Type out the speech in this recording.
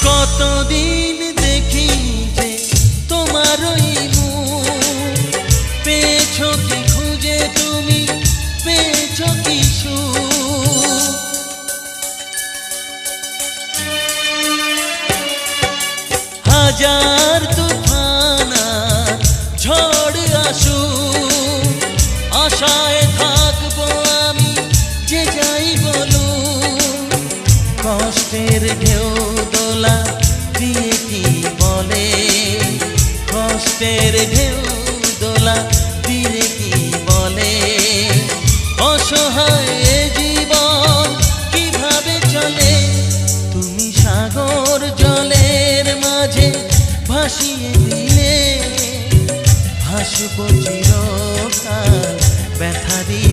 কতদিন দেখি যে তোমার ওই মুখ, পেয়েছো কি খুঁজে তুমি, পেয়েছো কি সুখ? হাজার তুফান আর ঝড় আসুক, আশায় থাকবো আমি যে যাই বলুক। কষ্টের ঢেউ দোলা দিয়ে কি বলে, কষ্টের ঢেউ দোলা দিয়ে কি বলে, অসহায় জীবন কিভাবে চলে। তুমি সাগর জলের মাঝে ভাসিয়ে দিলে, ভাসবো চির